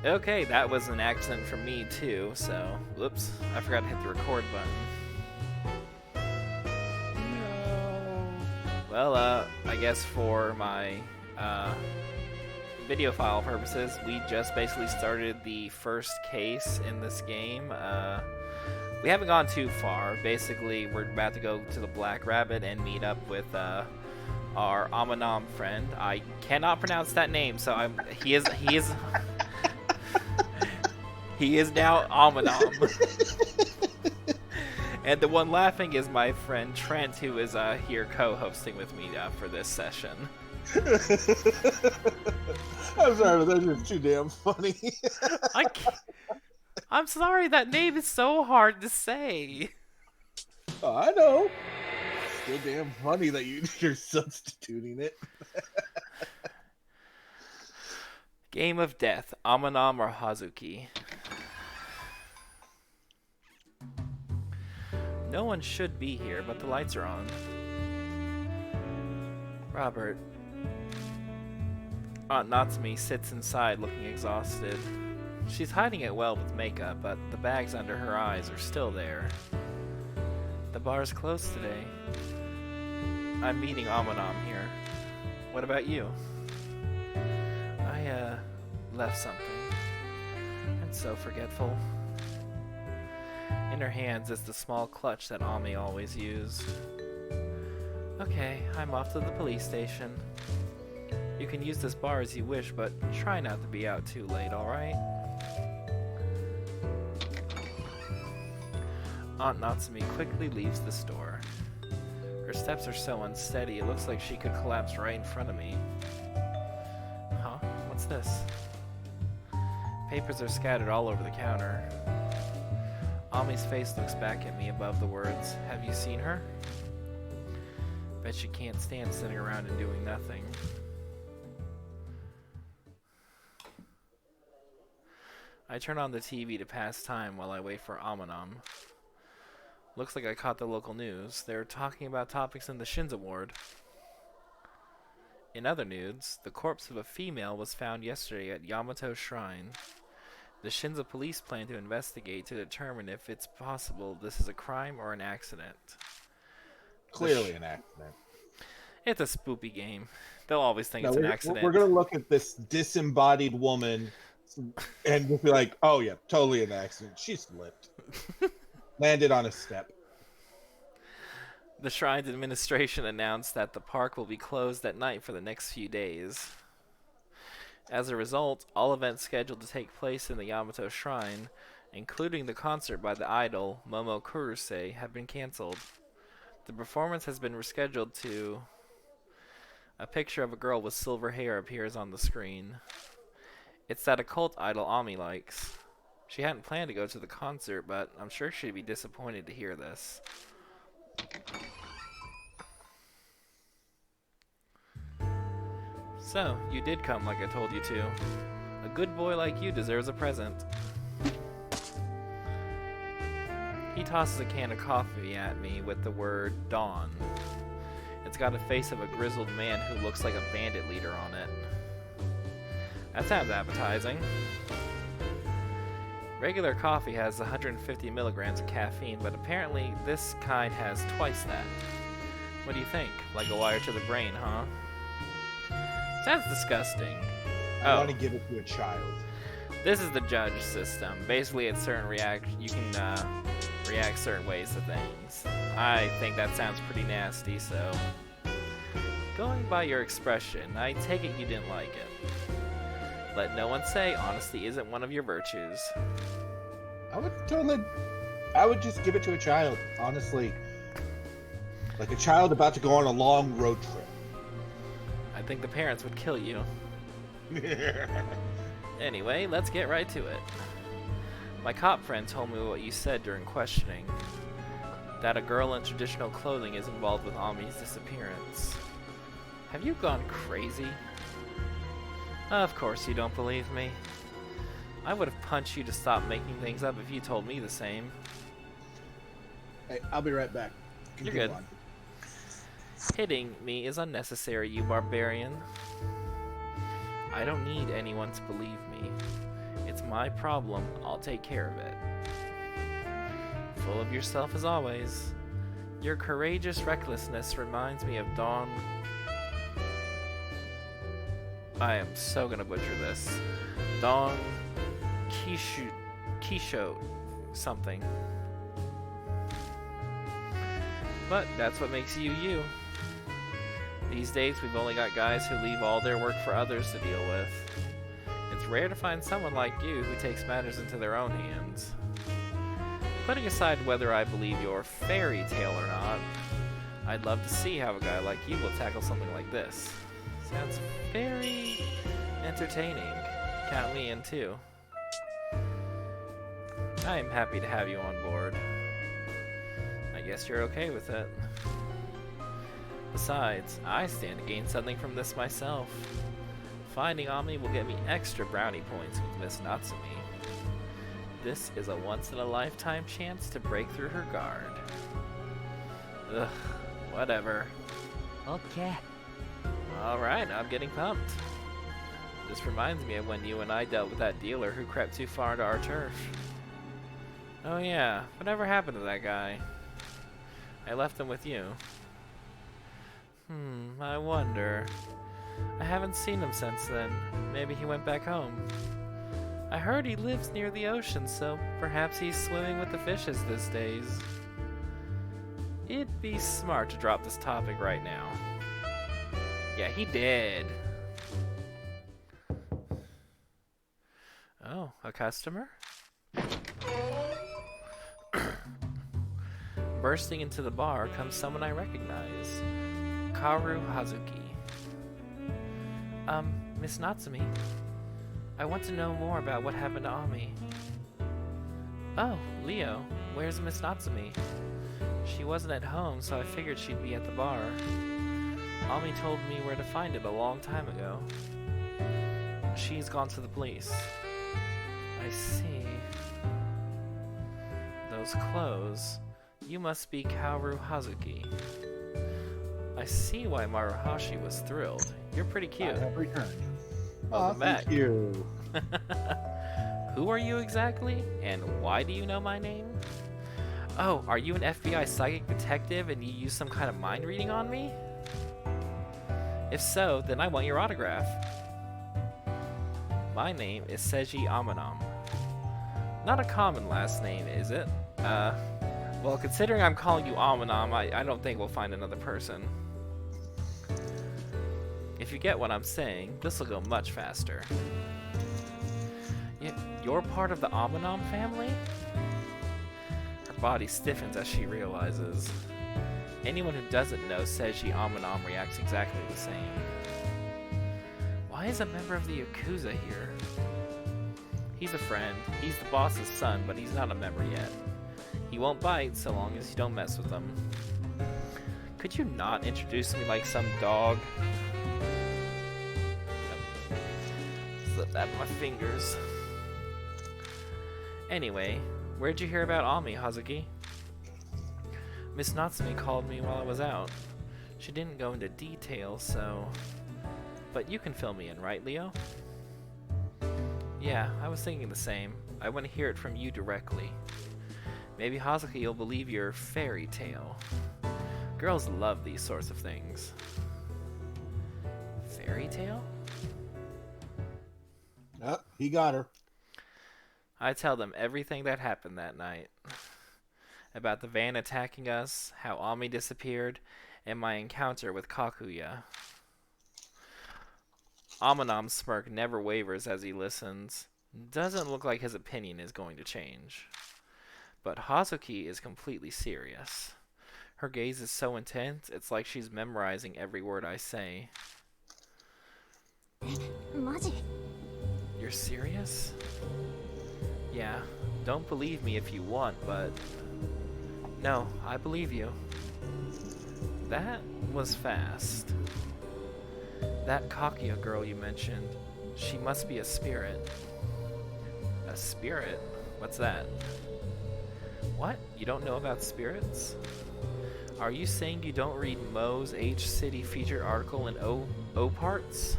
Okay, that was an accident for me too, so whoops, I forgot to hit the record button. No. Well, I guess for my video file purposes, we just basically started the first case in this game. We haven't gone too far. Basically, we're about to go to the Black Rabbit and meet up with our Amanam friend. I cannot pronounce that name, so he is he is now Amanam. And the one laughing is my friend Trent, who is here co-hosting with me for this session. I'm sorry, but that's just too damn funny. I'm sorry, that name is so hard to say. Oh, I know. Still damn funny that you're substituting it. Game of Death, Amanam or Hazuki. No one should be here, but the lights are on. Robert. Aunt Natsumi sits inside looking exhausted. She's hiding it well with makeup, but the bags under her eyes are still there. The bar's closed today. I'm meeting Amanam here. What about you? I, left something. I'm so forgetful. In her hands is the small clutch that Ami always used. Okay, I'm off to the police station. You can use this bar as you wish, but try not to be out too late, alright? Aunt Natsumi quickly leaves the store. Her steps are so unsteady, it looks like she could collapse right in front of me. Huh? What's this? Papers are scattered all over the counter. Ami's face looks back at me above the words, "Have you seen her?" Bet she can't stand sitting around and doing nothing. I turn on the TV to pass time while I wait for Amanam. Looks like I caught the local news. They're talking about topics in the Shinza ward. In other news, the corpse of a female was found yesterday at Yamato Shrine. The Shinza police plan to investigate to determine if it's possible this is a crime or an accident. Clearly an accident. It's a spoopy game. They'll always think it's an accident. We're going to look at this disembodied woman and just be like, oh yeah, totally an accident. She slipped. Landed on a step. The Shrine's administration announced that the park will be closed at night for the next few days. As a result, all events scheduled to take place in the Yamato Shrine, including the concert by the idol Momo Kuruse, have been cancelled. The performance has been rescheduled to... A picture of a girl with silver hair appears on the screen. It's that occult idol Ami likes. She hadn't planned to go to the concert, but I'm sure she'd be disappointed to hear this. So, you did come like I told you to. A good boy like you deserves a present. He tosses a can of coffee at me with the word Dawn. It's got a face of a grizzled man who looks like a bandit leader on it. That sounds appetizing. Regular coffee has 150 milligrams of caffeine, but apparently this kind has twice that. What do you think? Like a wire to the brain, huh? Sounds disgusting. I want to give it to a child. This is the judge system. Basically, at certain you can react certain ways to things. I think that sounds pretty nasty, so... Going by your expression, I take it you didn't like it. Let no one say honesty isn't one of your virtues. I would just give it to a child, honestly. Like a child about to go on a long road trip. I think the parents would kill you. Anyway, let's get right to it. My cop friend told me what you said during questioning. That a girl in traditional clothing is involved with Ami's disappearance. Have you gone crazy? Of course you don't believe me. I would have punched you to stop making things up if you told me the same. Hey, I'll be right back. You're good. Hitting me is unnecessary, you barbarian. I don't need anyone to believe me. It's my problem. I'll take care of it. Full of yourself as always. Your courageous recklessness reminds me of Dawn. I am so gonna butcher this. Dawn Quixote something. But that's what makes you you. These days we've only got guys who leave all their work for others to deal with. It's rare to find someone like you who takes matters into their own hands. Putting aside whether I believe your fairy tale or not, I'd love to see how a guy like you will tackle something like this. Sounds very entertaining. Count me in too. I am happy to have you on board. I guess you're okay with it. Besides, I stand to gain something from this myself. Finding Ami will get me extra brownie points with Miss Natsumi. This is a once-in-a-lifetime chance to break through her guard. Ugh, whatever. Okay. Alright, I'm getting pumped. This reminds me of when you and I dealt with that dealer who crept too far into our turf. Oh yeah, whatever happened to that guy? I left him with you. I wonder. I haven't seen him since then. Maybe he went back home. I heard he lives near the ocean, so perhaps he's swimming with the fishes these days. It'd be smart to drop this topic right now. Yeah, he did. Oh, a customer? Bursting into the bar comes someone I recognize. Kaoru Hazuki. Miss Natsumi. I want to know more about what happened to Ami. Oh, Leo. Where's Miss Natsumi? She wasn't at home, so I figured she'd be at the bar. Ami told me where to find it a long time ago. She's gone to the police. I see. Those clothes. You must be Kaoru Hazuki. I see why Maruhashi was thrilled. You're pretty cute. I have returned. Welcome back. Thank you. Who are you exactly? And why do you know my name? Oh, are you an FBI psychic detective and you use some kind of mind reading on me? If so, then I want your autograph. My name is Seiji Amanam. Not a common last name, is it? Well, considering I'm calling you Amanam, I don't think we'll find another person. If you get what I'm saying, this will go much faster. You're part of the Amanam family? Her body stiffens as she realizes. Anyone who doesn't know Seiji Amanam reacts exactly the same. Why is a member of the Yakuza here? He's a friend. He's the boss's son, but he's not a member yet. He won't bite so long as you don't mess with him. Could you not introduce me like some dog? Slip that in my fingers. Anyway, where'd you hear about Ami, Hazuki? Miss Natsumi called me while I was out. She didn't go into detail, so... But you can fill me in, right, Leo? Yeah, I was thinking the same. I want to hear it from you directly. Maybe Hazuki will believe your fairy tale. Girls love these sorts of things. Fairy tale? Yep, he got her. I tell them everything that happened that night. About the van attacking us, how Ami disappeared, and my encounter with Kakuya. Amanam's smirk never wavers as he listens. Doesn't look like his opinion is going to change. But Hazuki is completely serious. Her gaze is so intense, it's like she's memorizing every word I say. You're serious? Yeah, don't believe me if you want, but... No, I believe you. That was fast. That Kakuya girl you mentioned, she must be a spirit. A spirit? What's that? What? You don't know about spirits? Are you saying you don't read Moe's H-City featured article in O Parts?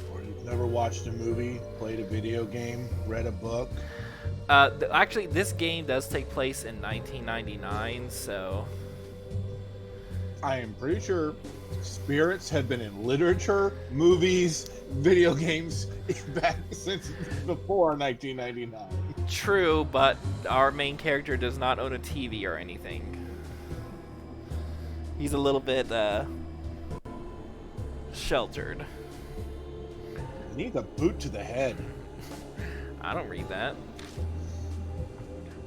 According to Never watched a movie, played a video game, read a book. Actually, this game does take place in 1999, so I am pretty sure spirits have been in literature, movies, video games back since before 1999. true. But our main character does not own a TV or anything. He's a little bit sheltered. He needs a boot to the head. I don't read that.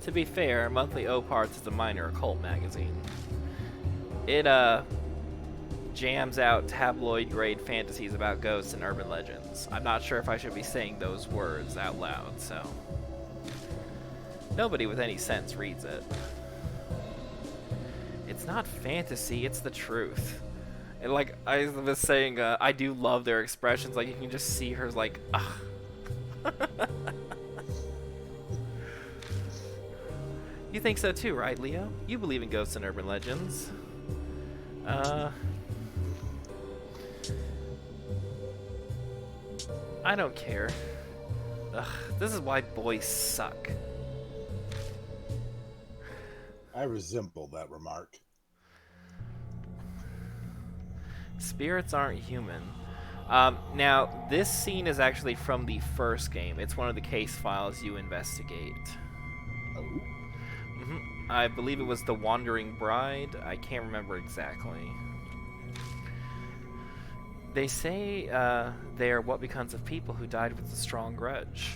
To be fair, Monthly O-Parts is a minor occult magazine. It jams out tabloid-grade fantasies about ghosts and urban legends. I'm not sure if I should be saying those words out loud, so nobody with any sense reads it. It's not fantasy, it's the truth. And like I was saying, I do love their expressions. Like you can just see her like, ugh. You think so too, right, Leo? You believe in ghosts and urban legends. I don't care. Ugh, this is why boys suck. I resemble that remark. Spirits aren't human. Now, this scene is actually from the first game. It's one of the case files you investigate. Oh. I believe it was The Wandering Bride. I can't remember exactly. They say they are what becomes of people who died with a strong grudge.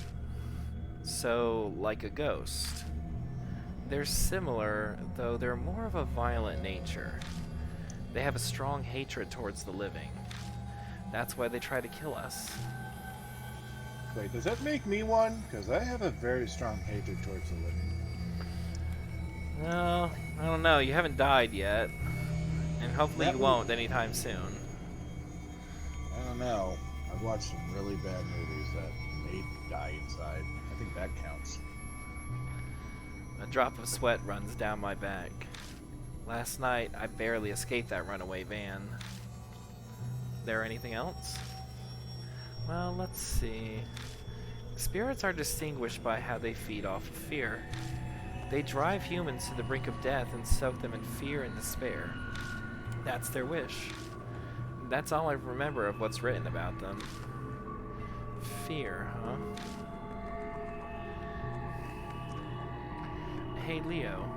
So, like a ghost. They're similar, though they're more of a violent nature. They have a strong hatred towards the living. That's why they try to kill us. Wait, does that make me one? Because I have a very strong hatred towards the living. Well, I don't know. You haven't died yet. And hopefully That you would- won't anytime soon. I don't know. I've watched some really bad movies that made me die inside. I think that counts. A drop of sweat runs down my back. Last night, I barely escaped that runaway van. There anything else? Well, let's see. Spirits are distinguished by how they feed off of fear. They drive humans to the brink of death and soak them in fear and despair. That's their wish. That's all I remember of what's written about them. Fear, huh? Hey, Leo.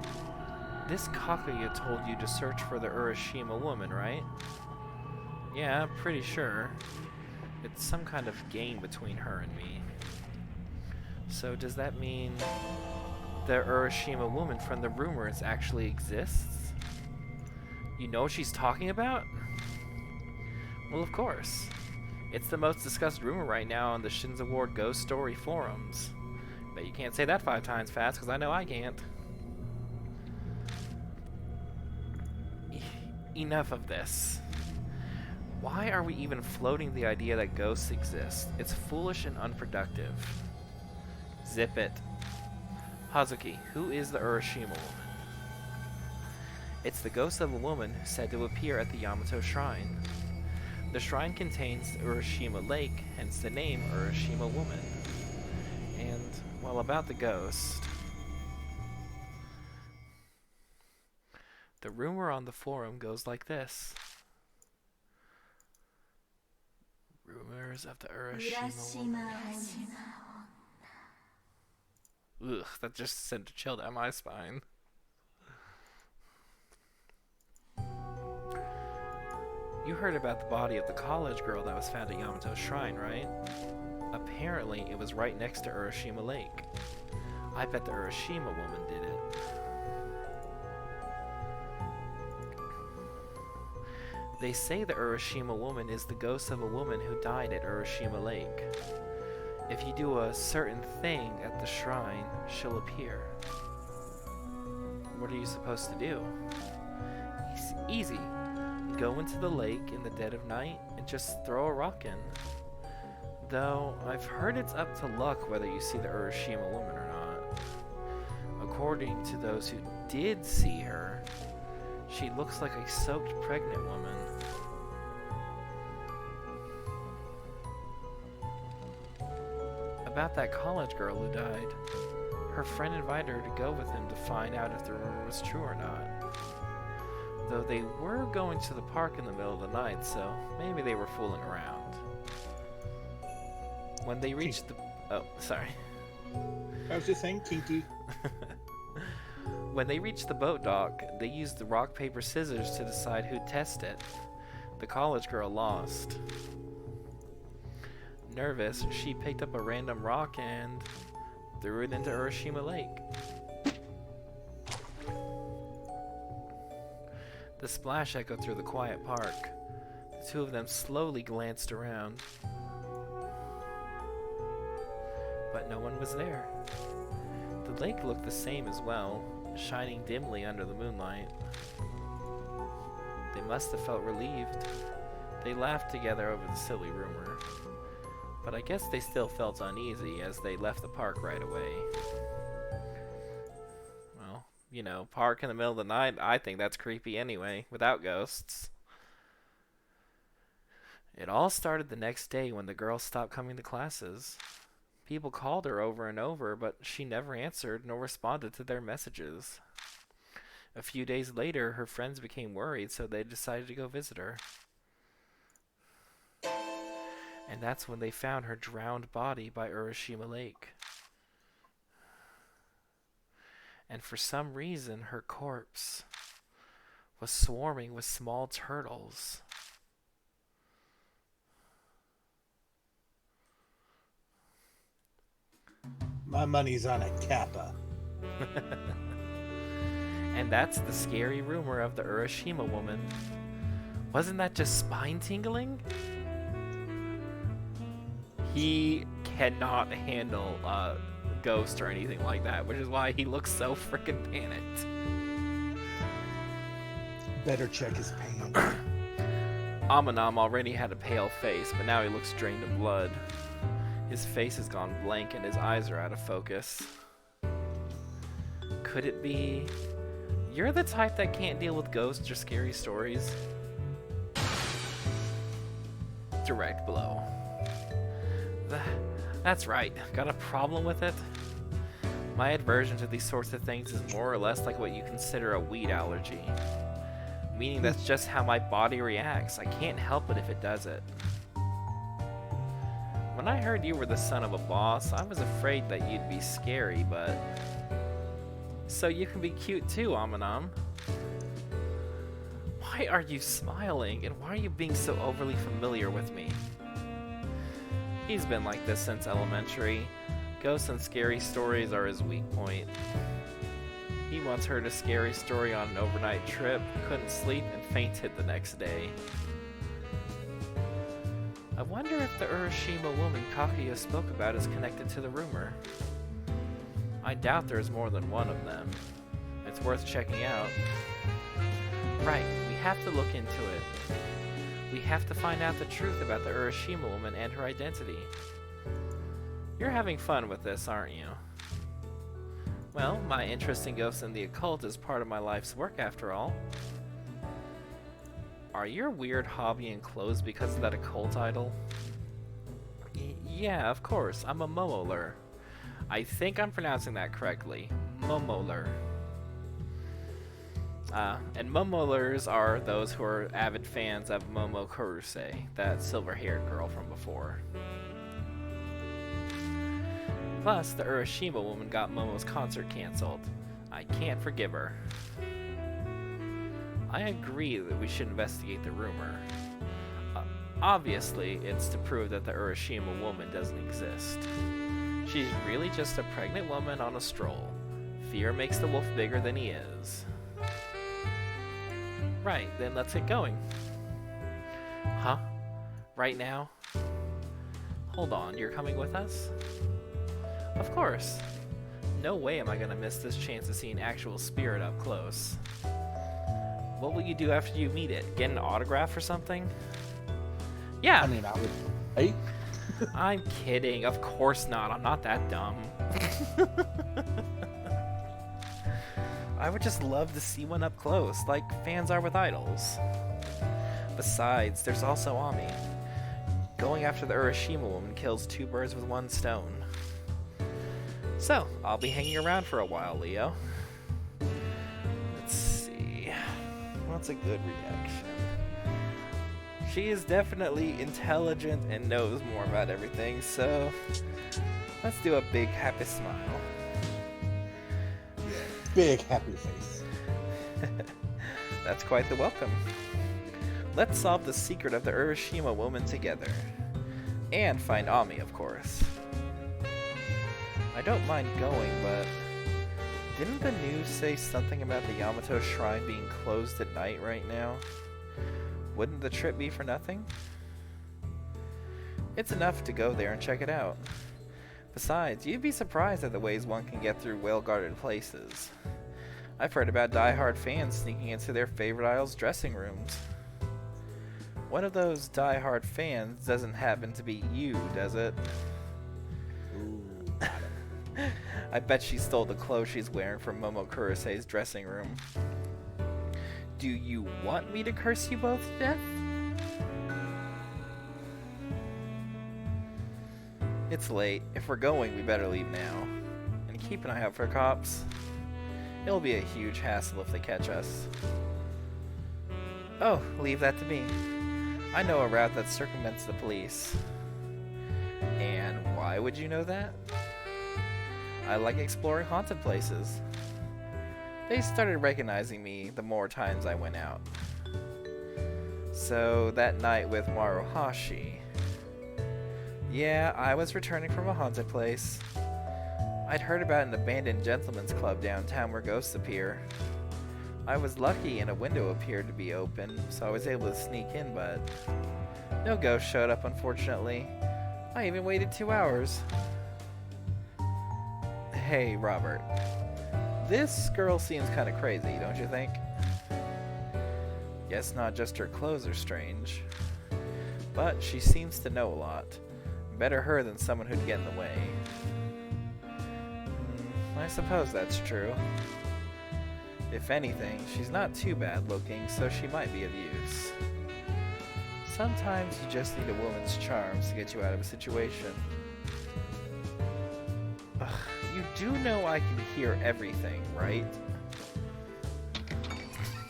This Kakuya told you to search for the Urashima woman, right? Yeah, I'm pretty sure. It's some kind of game between her and me. So does that mean the Urashima woman from the rumors actually exists? You know what she's talking about? Well, of course. It's the most discussed rumor right now on the Shinza Ward Ghost Story forums. Bet you can't say that 5 times fast, because I know I can't. Enough of this. Why are we even floating the idea that ghosts exist? It's foolish and unproductive. Zip it. Hazuki, who is the Urashima woman? It's the ghost of a woman said to appear at the Yamato Shrine. The shrine contains Urashima Lake, hence the name Urashima Woman. And, well, about the ghost. The rumor on the forum goes like this. Rumors of the Urashima woman. Ugh, that just sent a chill down my spine. You heard about the body of the college girl that was found at Yamato Shrine, right? Apparently, it was right next to Urashima Lake. I bet the Urashima woman did it. They say the Urashima woman is the ghost of a woman who died at Urashima Lake. If you do a certain thing at the shrine, she'll appear. What are you supposed to do? Easy. Go into the lake in the dead of night and just throw a rock in. Though, I've heard it's up to luck whether you see the Urashima woman or not. According to those who did see her, she looks like a soaked pregnant woman. about that college girl who died. Her friend invited her to go with him to find out if the rumor was true or not. Though they were going to the park in the middle of the night, so maybe they were fooling around. When they reached the... Oh, sorry. I was just saying kinky. When they reached the boat dock, they used the rock, paper, scissors to decide who'd test it. The college girl lost. Nervous, she picked up a random rock and threw it into Urashima Lake. The splash echoed through the quiet park. The two of them slowly glanced around. But no one was there. The lake looked the same as well, shining dimly under the moonlight. They must have felt relieved. They laughed together over the silly rumor. But I guess they still felt uneasy as they left the park right away. Well, you know, park in the middle of the night, I think that's creepy anyway, without ghosts. It all started the next day when the girl stopped coming to classes. People called her over and over, but she never answered nor responded to their messages. A few days later, her friends became worried, so they decided to go visit her. And that's when they found her drowned body by Urashima Lake. And for some reason, her corpse was swarming with small turtles. My money's on a Kappa. And that's the scary rumor of the Urashima woman. Wasn't that just spine-tingling? He cannot handle a ghost or anything like that, which is why he looks so freaking panicked. Better check his pants. Amanam already had a pale face, but now he looks drained of blood. His face has gone blank and his eyes are out of focus. Could it be... You're the type that can't deal with ghosts or scary stories? Direct blow. That's right. Got a problem with it? My aversion to these sorts of things is more or less like what you consider a weed allergy. Meaning that's just how my body reacts. I can't help it if it does it. When I heard you were the son of a boss, I was afraid that you'd be scary, but... So you can be cute too, Amanam. Why are you smiling, and why are you being so overly familiar with me? He's been like this since elementary. Ghosts and scary stories are his weak point. He once heard a scary story on an overnight trip, couldn't sleep, and fainted the next day. I wonder if the Urashima woman Kakuya spoke about is connected to the rumor. I doubt there's more than one of them. It's worth checking out. Right, we have to look into it. We have to find out the truth about the Urashima woman and her identity. You're having fun with this, aren't you? Well, my interest in ghosts and the occult is part of my life's work after all. Are your weird hobby in clothes because of that occult idol? Yeah, of course. I'm a Momoler. I think I'm pronouncing that correctly. Momoler. And Momolers are those who are avid fans of Momo Kuruse, that silver-haired girl from before. Plus, the Urashima woman got Momo's concert cancelled. I can't forgive her. I agree that we should investigate the rumor. Obviously, it's to prove that the Urashima woman doesn't exist. She's really just a pregnant woman on a stroll. Fear makes the wolf bigger than he is. Right, then let's get going. Huh? Right now? Hold on, you're coming with us? Of course. No way am I gonna miss this chance to see an actual spirit up close. What will you do after you meet it? Get an autograph or something? Yeah. I mean, I would. Hey? I'm kidding. Of course not. I'm not that dumb. I would just love to see one up close, like fans are with idols. Besides, there's also Ami. Going after the Urashima woman kills two birds with one stone. So, I'll be hanging around for a while, Leo. Let's see. What's a good reaction? She is definitely intelligent and knows more about everything, so let's do a big happy smile. Big happy face. That's quite the welcome. Let's solve the secret of the Urashima woman together. And find Ami, of course. I don't mind going, but didn't the news say something about the Yamato Shrine being closed at night right now? Wouldn't the trip be for nothing? It's enough to go there and check it out. Besides, you'd be surprised at the ways one can get through well-guarded places. I've heard about die-hard fans sneaking into their favorite idol's dressing rooms. One of those die-hard fans doesn't happen to be you, does it? Ooh. I bet she stole the clothes she's wearing from Momo Kurosei's dressing room. Do you want me to curse you both to death? It's late. If we're going, we better leave now. And keep an eye out for cops. It'll be a huge hassle if they catch us. Oh, leave that to me. I know a route that circumvents the police. And why would you know that? I like exploring haunted places. They started recognizing me the more times I went out. So that night with Maruhashi. Yeah, I was returning from a haunted place. I'd heard about an abandoned gentleman's club downtown where ghosts appear. I was lucky and a window appeared to be open, so I was able to sneak in, but no ghost showed up, unfortunately. I even waited 2 hours. Hey, Robert. This girl seems kind of crazy, don't you think? Guess not just her clothes are strange. But she seems to know a lot. Better her than someone who'd get in the way. I suppose that's true. If anything, she's not too bad looking, so she might be of use. Sometimes you just need a woman's charms to get you out of a situation. Ugh, you do know I can hear everything, right?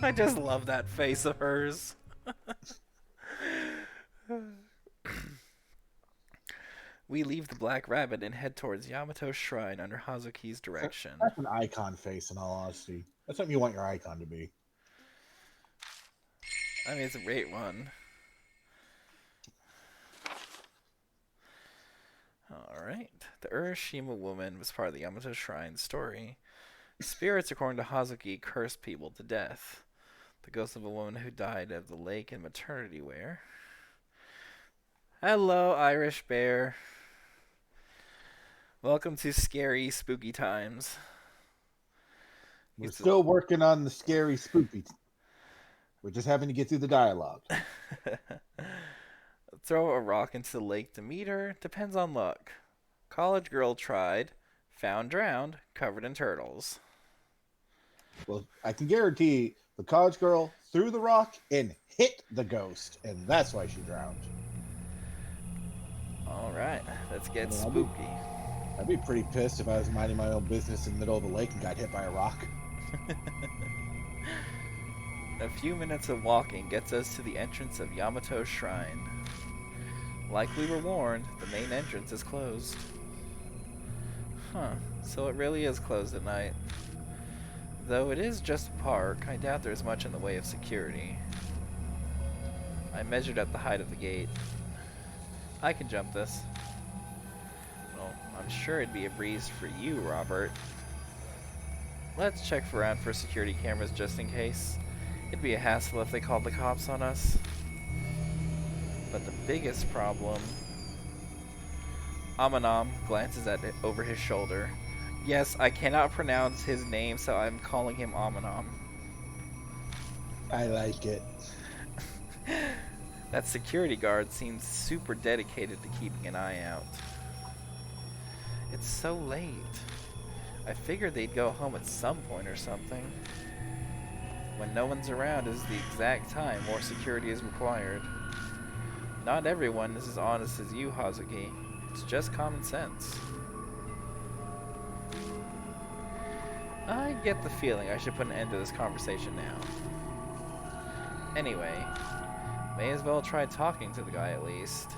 I just love that face of hers. We leave the Black Rabbit and head towards Yamato's shrine under Hazuki's direction. That's an icon face, in all honesty. That's something you want your icon to be. I mean, it's a great one. Alright. The Urashima woman was part of the Yamato Shrine story. Spirits, according to Hazuki, curse people to death. The ghost of a woman who died of the lake in maternity wear. Hello, Irish Bear. Welcome to scary, spooky times. We're still working on the scary, spooky. We're just having to get through the dialogue. Throw a rock into the lake to meet her. Depends on luck. College girl tried. Found drowned. Covered in turtles. Well, I can guarantee the college girl threw the rock and hit the ghost, and that's why she drowned. Alright, let's get spooky. I'd be pretty pissed if I was minding my own business in the middle of the lake and got hit by a rock. A few minutes of walking gets us to the entrance of Yamato's shrine. Like we were warned, the main entrance is closed. Huh, so it really is closed at night. Though it is just a park, I doubt there's much in the way of security. I measured at the height of the gate. I can jump this. Well, I'm sure it'd be a breeze for you, Robert. Let's check around for security cameras just in case. It'd be a hassle if they called the cops on us. But the biggest problem... Amanam glances at it over his shoulder. Yes, I cannot pronounce his name, so I'm calling him Amanam. I like it. That security guard seems super dedicated to keeping an eye out. It's so late. I figured they'd go home at some point or something. When no one's around is the exact time more security is required. Not everyone is as honest as you, Hazuki. It's just common sense. I get the feeling I should put an end to this conversation now. Anyway, may as well try talking to the guy at least.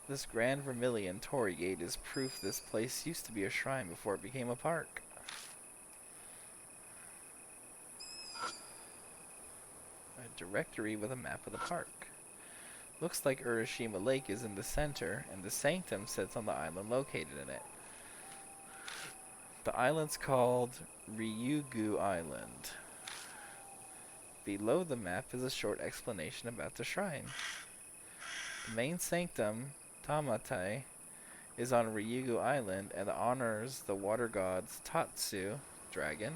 This Grand Vermilion Torii Gate is proof this place used to be a shrine before it became a park. A directory with a map of the park. Looks like Urashima Lake is in the center, and the sanctum sits on the island located in it. The island's called Ryugu Island. Below the map is a short explanation about the shrine. The main sanctum, Tamatai, is on Ryugu Island and honors the water gods Tatsu, dragon,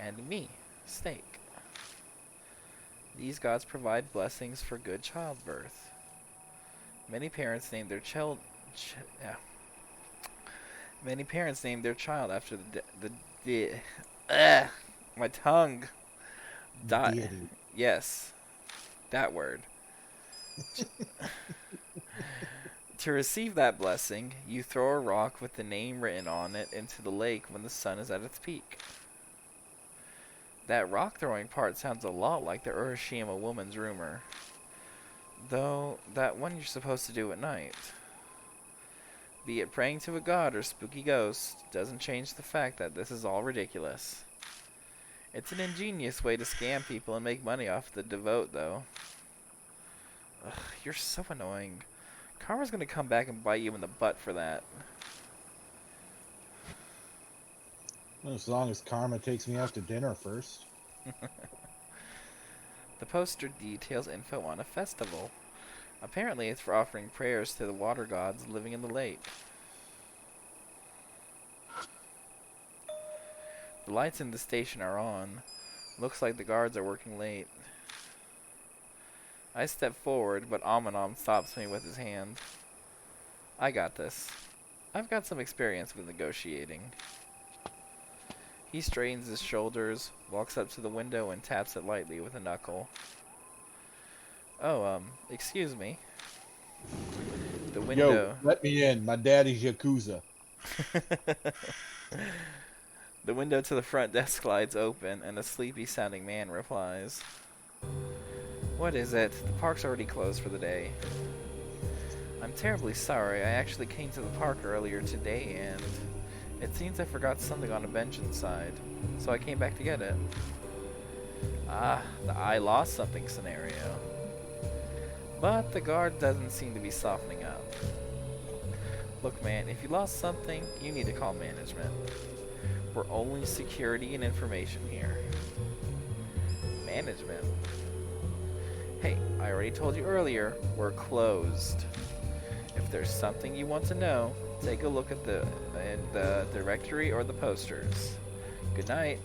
and Mi, snake. These gods provide blessings for good childbirth. Many parents name their child after my tongue. Deity. Yes, that word. To receive that blessing, you throw a rock with the name written on it into the lake when the sun is at its peak. That rock throwing part sounds a lot like the Urashima woman's rumor, though that one you're supposed to do at night. Be it praying to a god or spooky ghost, doesn't change the fact that this is all ridiculous. It's an ingenious way to scam people and make money off the devote, though. Ugh, you're so annoying. Karma's gonna come back and bite you in the butt for that. Well, as long as Karma takes me out to dinner first. The poster details info on a festival. Apparently it's for offering prayers to the water gods living in the lake. The lights in the station are on. Looks like the guards are working late. I step forward, but Amanom stops me with his hand. I got this. I've got some experience with negotiating. He straightens his shoulders, walks up to the window, and taps it lightly with a knuckle. Oh, excuse me. The window... Yo, let me in. My daddy's Yakuza. The window to the front desk slides open, and a sleepy-sounding man replies. What is it? The park's already closed for the day. I'm terribly sorry. I actually came to the park earlier today, and it seems I forgot something on a bench inside, so I came back to get it. Ah, the I lost something scenario. But the guard doesn't seem to be softening up. Look, man, if you lost something, you need to call management. We're only security and information here. Management? Hey, I already told you earlier, we're closed. If there's something you want to know, take a look at the directory or the posters. Good night.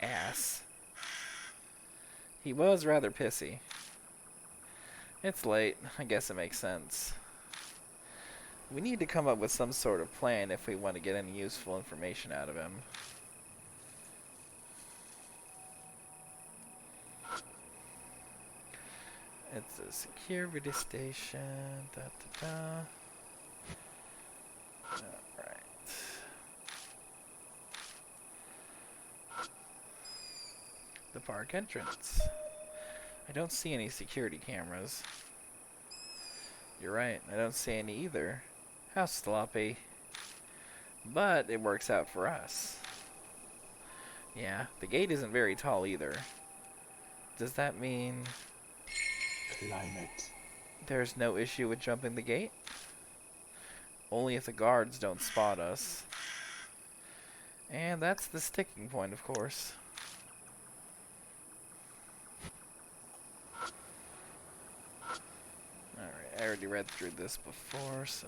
Ass. He was rather pissy. It's late. I guess it makes sense. We need to come up with some sort of plan if we want to get any useful information out of him. It's a security station. Da, da, da. Alright. The park entrance. I don't see any security cameras. You're right, I don't see any either. How sloppy. But it works out for us. Yeah, the gate isn't very tall either. Does that mean... Climate. There's no issue with jumping the gate? Only if the guards don't spot us. And that's the sticking point, of course. Alright, I already read through this before, so...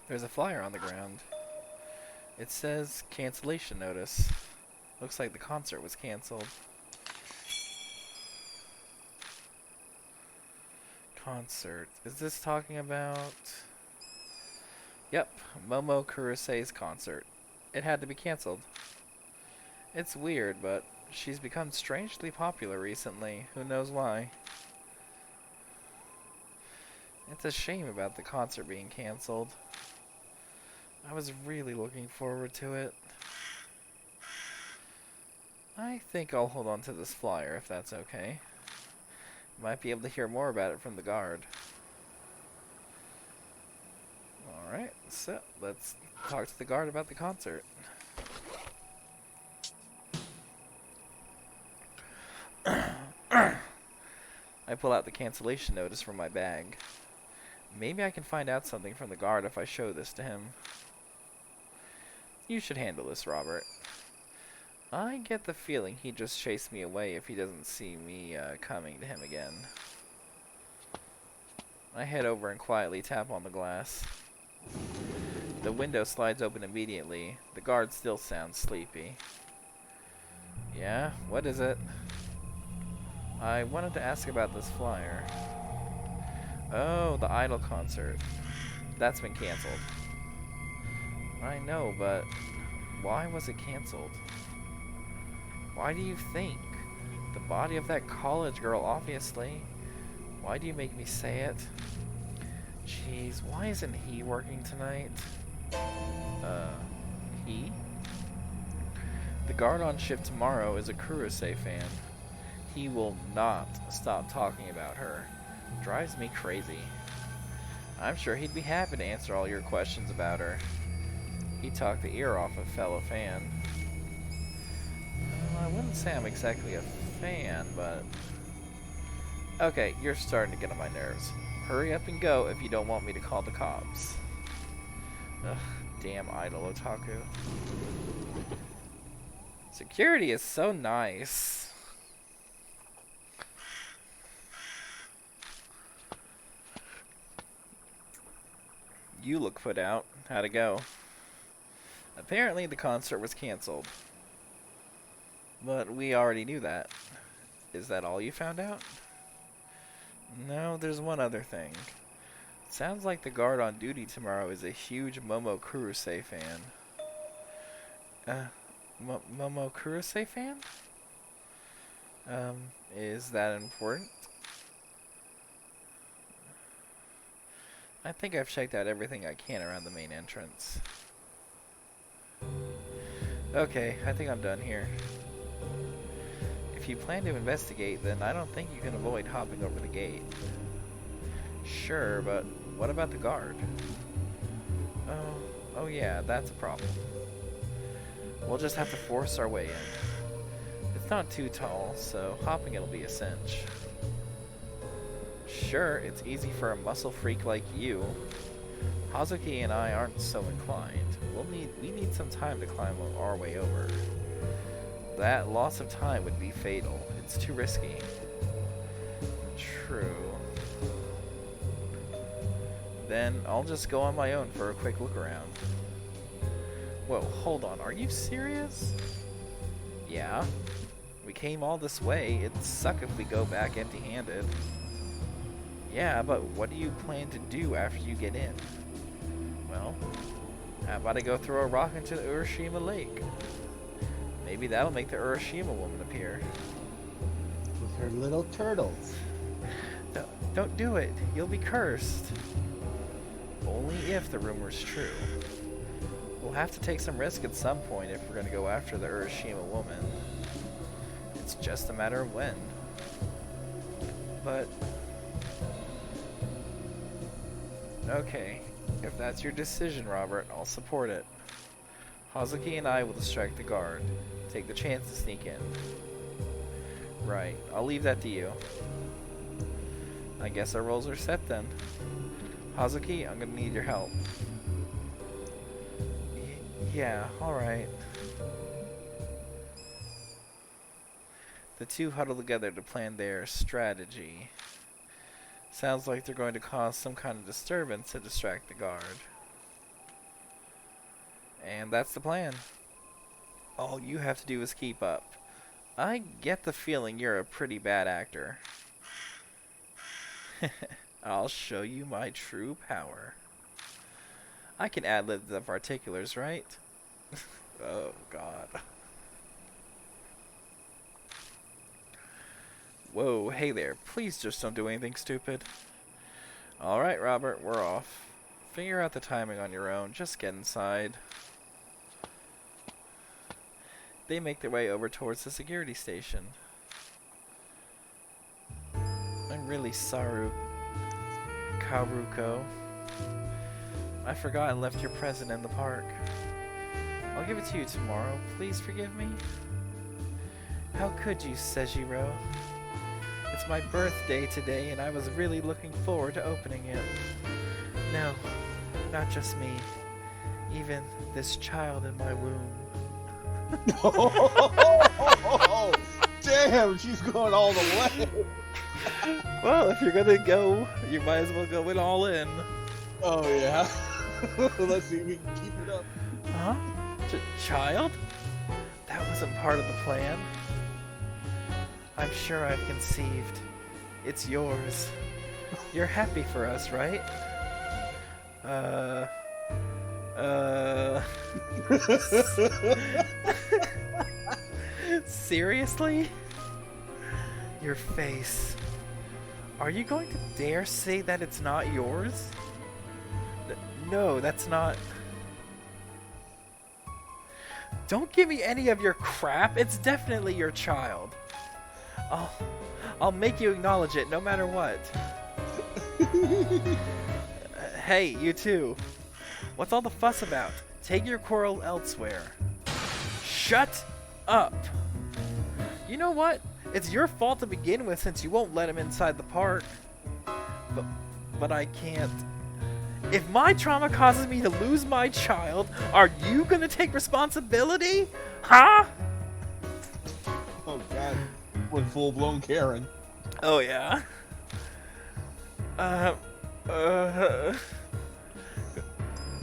There's a flyer on the ground. It says cancellation notice. Looks like the concert was canceled. concert. Is this talking about... Yep, Momo Kurosei's concert. It had to be cancelled. It's weird, but she's become strangely popular recently. Who knows why? It's a shame about the concert being cancelled. I was really looking forward to it. I think I'll hold on to this flyer if that's okay. Might be able to hear more about it from the guard. Alright, so let's talk to the guard about the concert. I pull out the cancellation notice from my bag. Maybe I can find out something from the guard if I show this to him. You should handle this, Robert. I get the feeling he'd just chase me away if he doesn't see me coming to him again. I head over and quietly tap on the glass. The window slides open immediately. The guard still sounds sleepy. Yeah, what is it? I wanted to ask about this flyer. Oh, the Idol concert. That's been canceled. I know, but why was it canceled? Why do you think? The body of that college girl, obviously. Why do you make me say it? Jeez, why isn't he working tonight? He? The guard on shift tomorrow is a Kurosei fan. He will not stop talking about her. Drives me crazy. I'm sure he'd be happy to answer all your questions about her. He talked the ear off a fellow fan. I wouldn't say I'm exactly a fan, but... Okay, you're starting to get on my nerves. Hurry up and go if you don't want me to call the cops. Ugh, damn idol otaku. Security is so nice. You look put out. How'd it go? Apparently the concert was canceled. But we already knew that. Is that all you found out? No, there's one other thing. Sounds like the guard on duty tomorrow is a huge Momo Kurosei fan. Momo Kurosei fan? Is that important? I think I've checked out everything I can around the main entrance. Okay, I think I'm done here. If you plan to investigate, then I don't think you can avoid hopping over the gate. Sure, but what about the guard? Oh yeah, that's a problem. We'll just have to force our way in. It's not too tall, so hopping it'll be a cinch. Sure, it's easy for a muscle freak like you. Hazuki and I aren't so inclined. We need some time to climb our way over. That loss of time would be fatal. It's too risky. True. Then I'll just go on my own for a quick look around. Whoa, hold on. Are you serious? Yeah. We came all this way. It'd suck if we go back empty-handed. Yeah, but what do you plan to do after you get in? Well, how about I go throw a rock into the Urashima Lake? Maybe that'll make the Urashima woman appear. With her little turtles. No, don't do it. You'll be cursed. Only if the rumor's true. We'll have to take some risk at some point if we're going to go after the Urashima woman. It's just a matter of when. But... okay, if that's your decision, Robert, I'll support it. Hazuki and I will distract the guard. Take the chance to sneak in. Right, I'll leave that to you. I guess our roles are set then. Hazuki, I'm gonna need your help. Yeah, alright. The two huddle together to plan their strategy. Sounds like they're going to cause some kind of disturbance to distract the guard. And that's the plan. All you have to do is keep up. I get the feeling you're a pretty bad actor. I'll show you my true power. I can ad-lib the particulars, right? Oh, God. Whoa, hey there. Please just don't do anything stupid. Alright, Robert, we're off. Figure out the timing on your own. Just get inside. They make their way over towards the security station. I'm really sorry, Karuko. I forgot and left your present in the park. I'll give it to you tomorrow. Please forgive me. How could you, Sejiro? It's my birthday today, and I was really looking forward to opening it. No, not just me. Even this child in my womb. Oh, damn, she's going all the way. Well, if you're gonna go, you might as well go it all in. Oh, yeah. Let's see if we can keep it up. Huh? Child? That wasn't part of the plan. I'm sure I've conceived. It's yours. You're happy for us, right? Seriously? Your face. Are you going to dare say that it's not yours? No, that's not... Don't give me any of your crap. It's definitely your child. I'll make you acknowledge it no matter what. Hey, you two. What's all the fuss about? Take your quarrel elsewhere. Shut up. You know what? It's your fault to begin with since you won't let him inside the park. But I can't. If my trauma causes me to lose my child, are you gonna take responsibility? Huh? Oh, God. With full-blown Karen. Oh, yeah?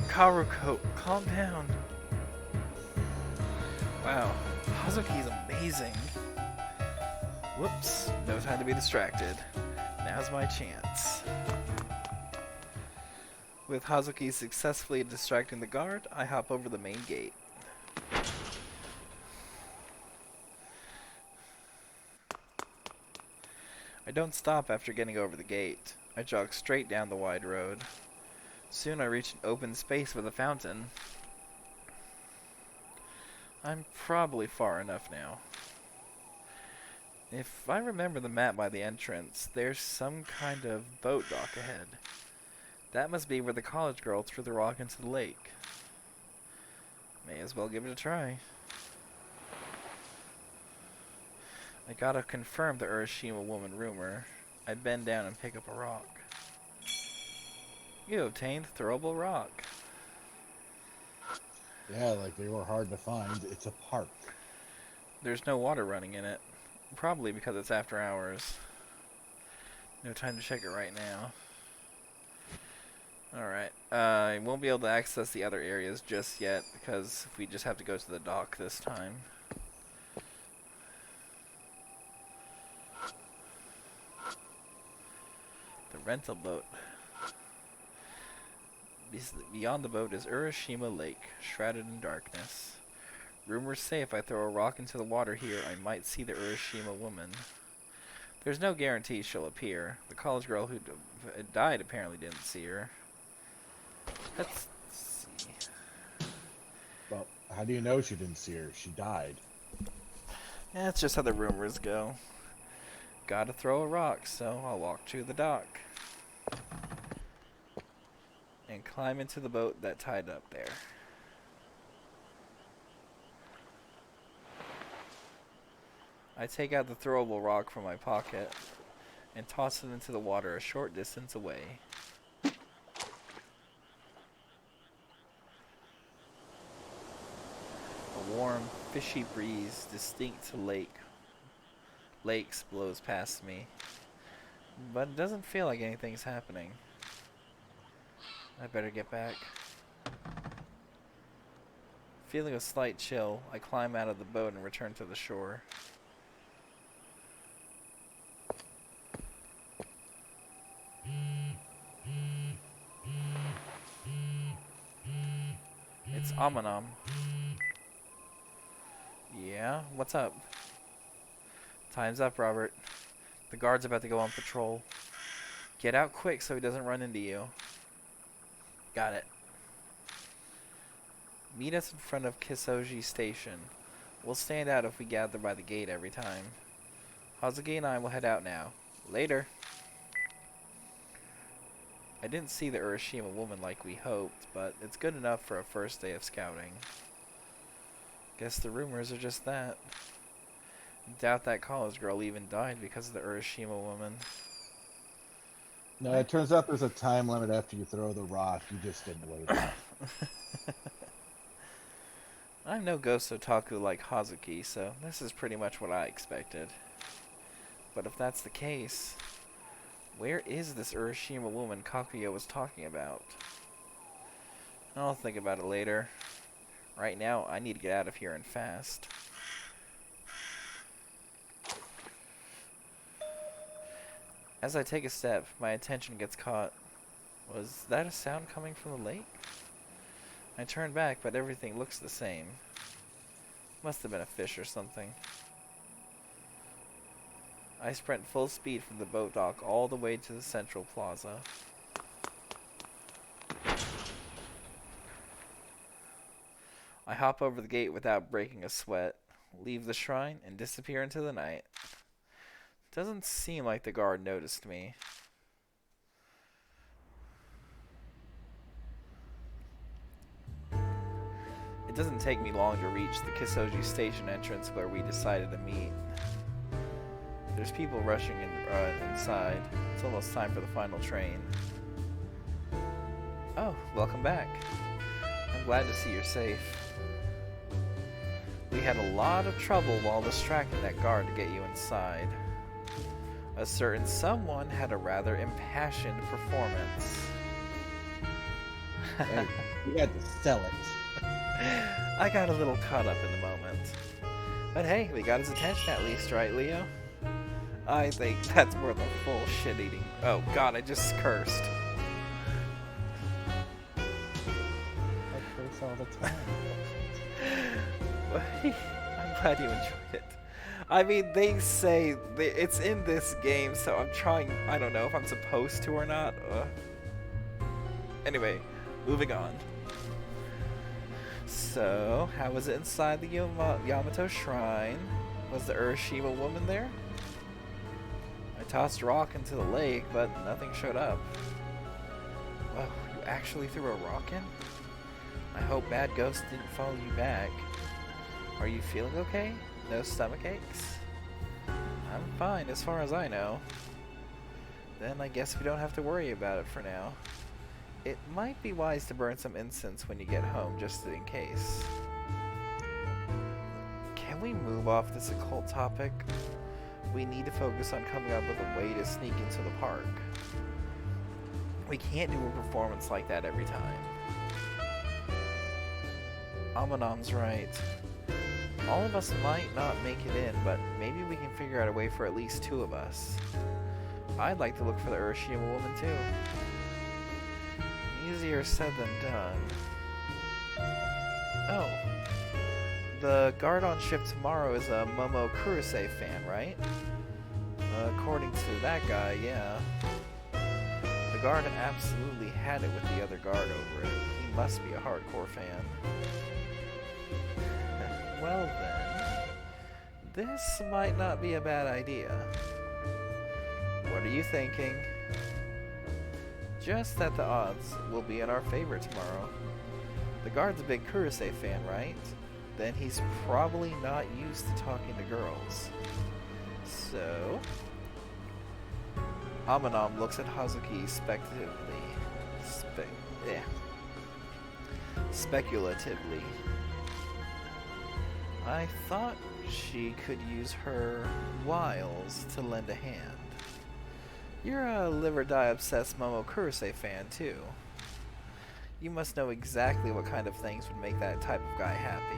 Karuko, calm down. Wow, Hazuki's amazing. Whoops, no time to be distracted. Now's my chance. With Hazuki successfully distracting the guard, I hop over the main gate. I don't stop after getting over the gate. I jog straight down the wide road. Soon I reach an open space with a fountain. I'm probably far enough now. If I remember the map by the entrance, there's some kind of boat dock ahead. That must be where the college girl threw the rock into the lake. May as well give it a try. I gotta confirm the Urashima woman rumor. I'd bend down and pick up a rock. You obtained throwable rock. Yeah, like they were hard to find. It's a park. There's no water running in it. Probably because it's after hours. No time to check it right now. Alright. I won't be able to access the other areas just yet because we just have to go to the dock this time. The rental boat. Beyond the boat is Urashima Lake, shrouded in darkness. Rumors say if I throw a rock into the water here, I might see the Urashima woman. There's no guarantee she'll appear. The college girl who died apparently didn't see her. Let's see. Well, how do you know she didn't see her? She died. That's just how the rumors go. Gotta throw a rock, so I'll walk to the dock. And climb into the boat that tied up there. I take out the throwable rock from my pocket and toss it into the water a short distance away. A warm, fishy breeze distinct to lakes blows past me, but it doesn't feel like anything's happening. I better get back. Feeling a slight chill, I climb out of the boat and return to the shore. It's Amanom. Yeah? What's up? Time's up, Robert. The guard's about to go on patrol. Get out quick so he doesn't run into you. Got it. Meet us in front of Kisoji Station. We'll stand out if we gather by the gate every time. Hazuki and I will head out now. Later. I didn't see the Urashima woman like we hoped, but it's good enough for a first day of scouting. Guess the rumors are just that. Doubt that college girl even died because of the Urashima woman. No, it turns out there's a time limit after you throw the rock. You just didn't wait. I'm no ghost otaku like Hazuki, so this is pretty much what I expected. But if that's the case, where is this Urashima woman Kakuya was talking about? I'll think about it later. Right now, I need to get out of here and fast. As I take a step, my attention gets caught. Was that a sound coming from the lake? I turn back, but everything looks the same. Must have been a fish or something. I sprint full speed from the boat dock all the way to the central plaza. I hop over the gate without breaking a sweat, leave the shrine, and disappear into the night. Doesn't seem like the guard noticed me. It doesn't take me long to reach the Kisoji Station entrance where we decided to meet. There's people rushing inside. It's almost time for the final train. Oh, welcome back. I'm glad to see you're safe. We had a lot of trouble while distracting that guard to get you inside. A certain someone had a rather impassioned performance. Hey, you had to sell it. I got a little caught up in the moment. But hey, we got his attention at least, right, Leo? I think that's worth a full shit-eating. Oh god, I just cursed. I curse all the time. I'm glad you enjoyed it. I mean, they say it's in this game, so I'm trying. I don't know if I'm supposed to or not. Anyway, moving on. So, how was it inside the Yamato Shrine? Was the Urashima woman there? I tossed a rock into the lake, but nothing showed up. Well, you actually threw a rock in? I hope Bad Ghost didn't follow you back. Are you feeling okay? No stomach aches? I'm fine as far as I know. Then I guess we don't have to worry about it for now. It might be wise to burn some incense when you get home, just in case. Can we move off this occult topic? We need to focus on coming up with a way to sneak into the park. We can't do a performance like that every time. Amanom's right. All of us might not make it in, but maybe we can figure out a way for at least two of us. I'd like to look for the Urashima woman too. Easier said than done. Oh. The guard on shift tomorrow is a Momo Kurose fan, right? According to that guy, yeah. The guard absolutely had it with the other guard over it. He must be a hardcore fan. Well then, this might not be a bad idea. What are you thinking? Just that the odds will be in our favor tomorrow. The guard's a big Kurose fan, right? Then he's probably not used to talking to girls. So... Amanom looks at Hazuki speculatively. I thought she could use her wiles to lend a hand. You're a live-or-die-obsessed Momo Kurose fan, too. You must know exactly what kind of things would make that type of guy happy.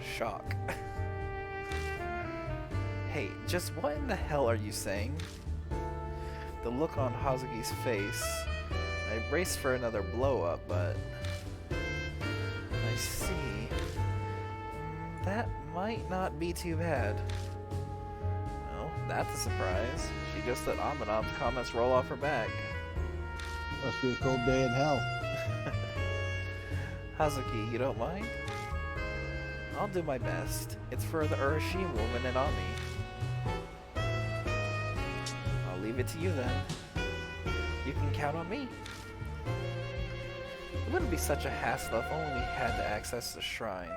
Shock. Hey, just what in the hell are you saying? The look on Hazuki's face I braced for another blow up, but I see. That might not be too bad. Well, that's a surprise. She just let Amanov's comments roll off her back. Must be a cold day in hell. Hazuki, you don't mind? I'll do my best. It's for the Urashima woman and Ami. I'll leave it to you then. You can count on me. It wouldn't be such a hassle if only we had to access the shrine.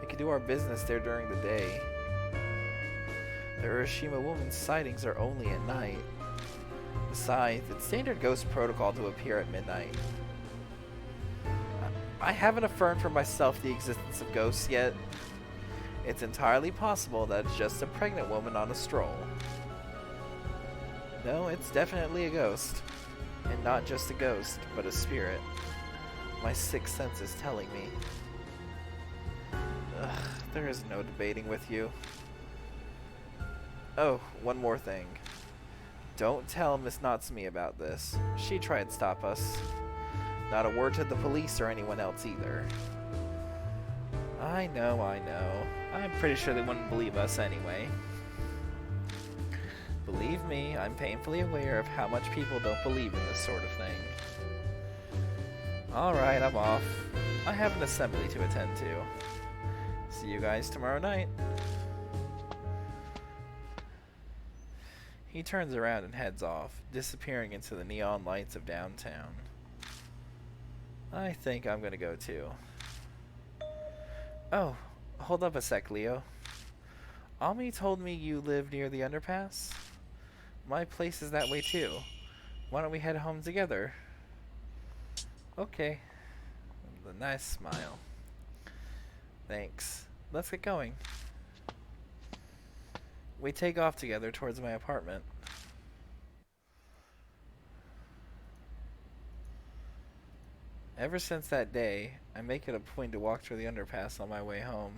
We could do our business there during the day. The Urashima woman's sightings are only at night. Besides, it's standard ghost protocol to appear at midnight. I haven't affirmed for myself the existence of ghosts yet. It's entirely possible that it's just a pregnant woman on a stroll. No, it's definitely a ghost. And not just a ghost, but a spirit. My sixth sense is telling me. Ugh, there is no debating with you. Oh, one more thing. Don't tell Miss Natsumi about this. She tried to stop us. Not a word to the police or anyone else either. I know. I'm pretty sure they wouldn't believe us anyway. Believe me, I'm painfully aware of how much people don't believe in this sort of thing. Alright, I'm off. I have an assembly to attend to. See you guys tomorrow night. He turns around and heads off, disappearing into the neon lights of downtown. I think I'm gonna go too. Oh, hold up a sec, Leo. Ami told me you live near the underpass? My place is that way too. Why don't we head home together? Okay. With a nice smile. Thanks. Let's get going. We take off together towards my apartment. Ever since that day, I make it a point to walk through the underpass on my way home.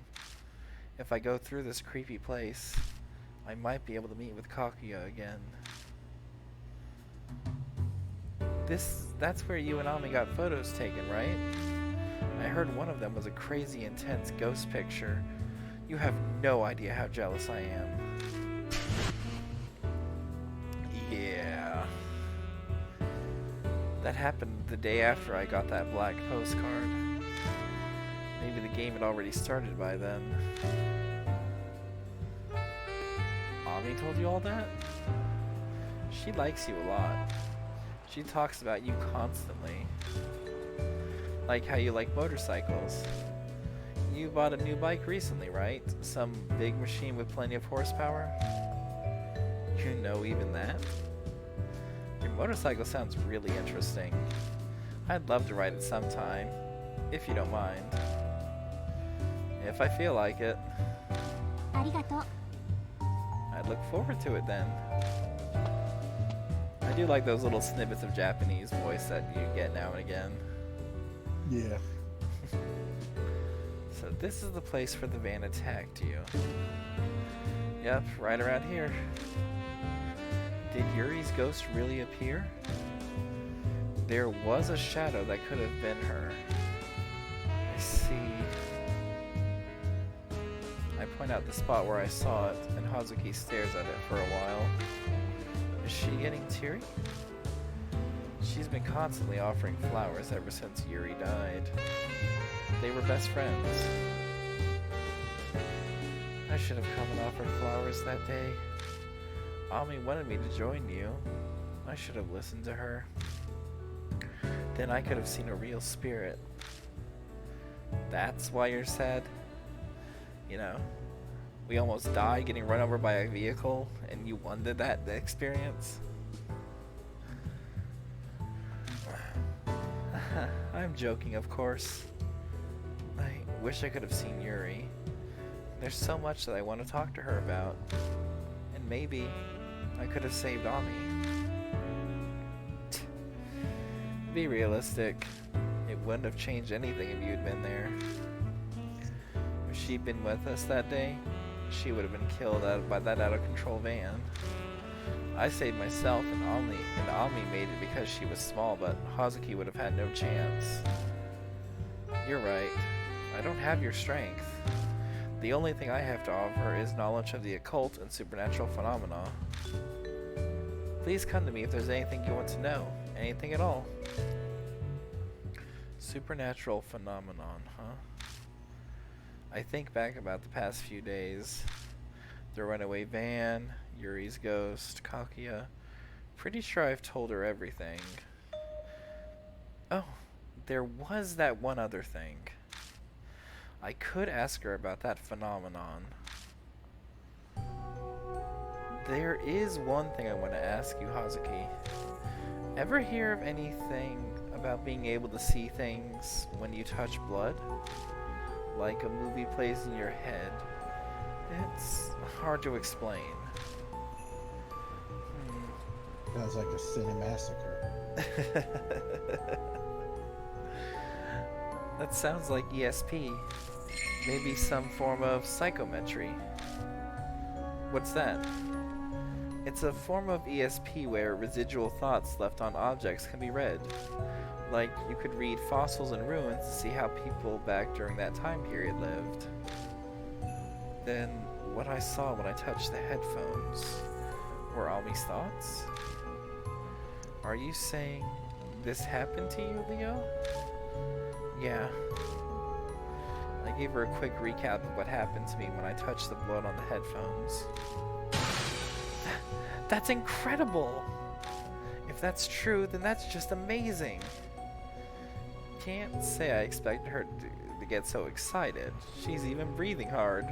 If I go through this creepy place, I might be able to meet with Kakuya again. That's where you and Ami got photos taken, right? I heard one of them was a crazy intense ghost picture. You have no idea how jealous I am. Yeah. That happened the day after I got that black postcard. Maybe the game had already started by then. Ami told you all that? She likes you a lot. She talks about you constantly. Like how you like motorcycles. You bought a new bike recently, right? Some big machine with plenty of horsepower? You know even that? Your motorcycle sounds really interesting. I'd love to ride it sometime, if you don't mind. If I feel like it. Arigato. I'd look forward to it then. I do like those little snippets of Japanese voice that you get now and again. Yeah. So this is the place where the van attacked you. Yep, right around here. Did Yuri's ghost really appear? There was a shadow that could have been her. I see. I point out the spot where I saw it, and Hazuki stares at it for a while. Is she getting teary? She's been constantly offering flowers ever since Yuri died. They were best friends. I should have come and offered flowers that day. Ami wanted me to join you. I should have listened to her. Then I could have seen a real spirit. That's why you're sad? You know, we almost died getting run over by a vehicle, and you wanted that experience? I'm joking, of course. I wish I could have seen Yuri. There's so much that I want to talk to her about. And maybe I could have saved Ami. Be realistic. It wouldn't have changed anything if you had been there. If she'd been with us that day, she would have been killed by that out-of-control van. I saved myself, and Ami made it because she was small, but Hazuki would have had no chance. You're right. I don't have your strength. The only thing I have to offer is knowledge of the occult and supernatural phenomena. Please come to me if there's anything you want to know. Anything at all. Supernatural phenomenon, huh? I think back about the past few days. The runaway van, Yuri's ghost, Kakia. Pretty sure I've told her everything. Oh, there was that one other thing. I could ask her about that phenomenon. There is one thing I want to ask you, Hazuki. Ever hear of anything about being able to see things when you touch blood? Like a movie plays in your head. It's hard to explain. Sounds like a cinemassacre. That sounds like ESP. Maybe some form of psychometry. What's that? It's a form of ESP where residual thoughts left on objects can be read. Like, you could read fossils and ruins to see how people back during that time period lived. Then, what I saw when I touched the headphones were Ami's thoughts? Are you saying this happened to you, Leo? Yeah. I gave her a quick recap of what happened to me when I touched the blood on the headphones. That's incredible! If that's true, then that's just amazing. Can't say I expected her to get so excited. She's even breathing hard.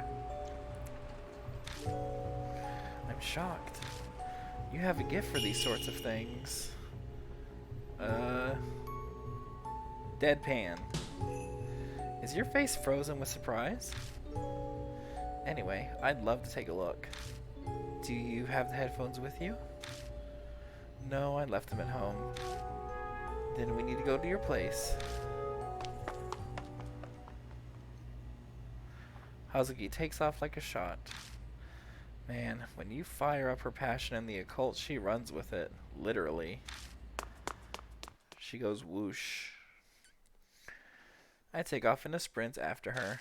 I'm shocked. You have a gift for these sorts of things. Deadpan. Is your face frozen with surprise? Anyway, I'd love to take a look. Do you have the headphones with you? No, I left them at home. Then we need to go to your place. Hazuki takes off like a shot. Man, when you fire up her passion in the occult, she runs with it. Literally. She goes whoosh. I take off in a sprint after her.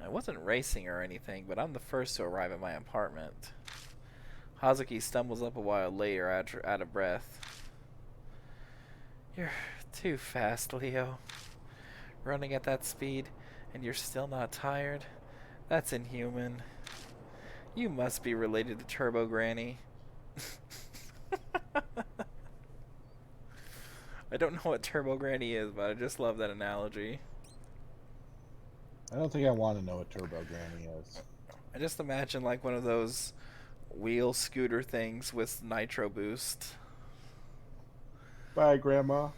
I wasn't racing or anything, but I'm the first to arrive at my apartment. Hazuki stumbles up a while later, out of breath. You're too fast, Leo. Running at that speed, and you're still not tired? That's inhuman. You must be related to Turbo Granny. I don't know what Turbo Granny is, but I just love that analogy. I don't think I want to know what Turbo Granny is. I just imagine like one of those wheel scooter things with nitro boost. Bye, Grandma.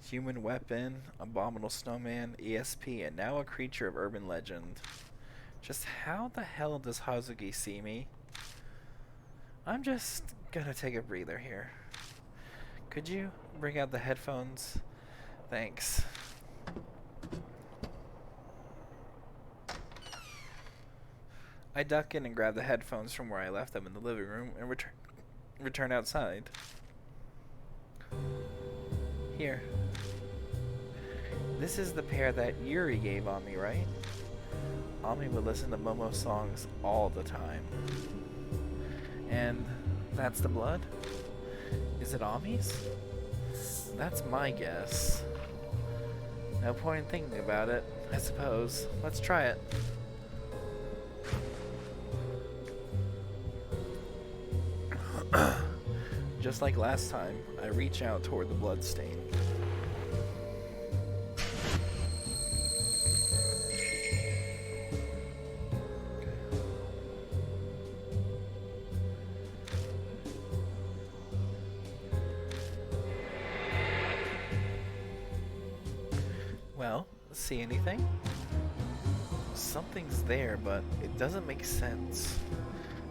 Human weapon, abominable snowman, ESP, and now a creature of urban legend. Just how the hell does Hazuki see me? I'm just gonna take a breather here. Could you bring out the headphones? Thanks. I duck in and grab the headphones from where I left them in the living room and return outside. Here. This is the pair that Yuri gave Ami, right? Ami would listen to Momo songs all the time. And that's the blood? Is it Ami's? That's my guess. No point in thinking about it, I suppose. Let's try it. Just like last time, I reach out toward the blood stain. Well, see anything? Something's there, but it doesn't make sense.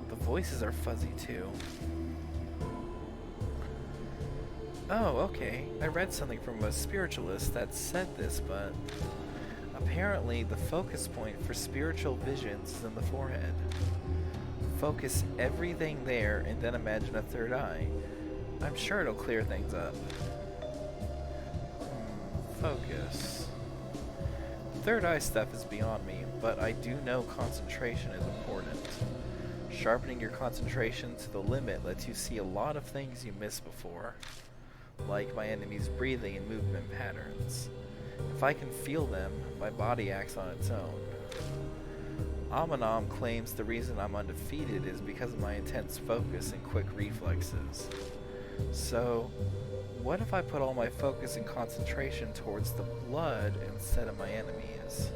The voices are fuzzy too. Oh, okay. I read something from a spiritualist that said this, but Apparently, the focus point for spiritual visions is in the forehead. Focus everything there and then imagine a third eye. I'm sure it'll clear things up. Focus. Third eye stuff is beyond me, but I do know concentration is important. Sharpening your concentration to the limit lets you see a lot of things you missed before, like my enemy's breathing and movement patterns. If I can feel them, my body acts on its own. Amanom claims the reason I'm undefeated is because of my intense focus and quick reflexes. So, what if I put all my focus and concentration towards the blood instead of my enemies?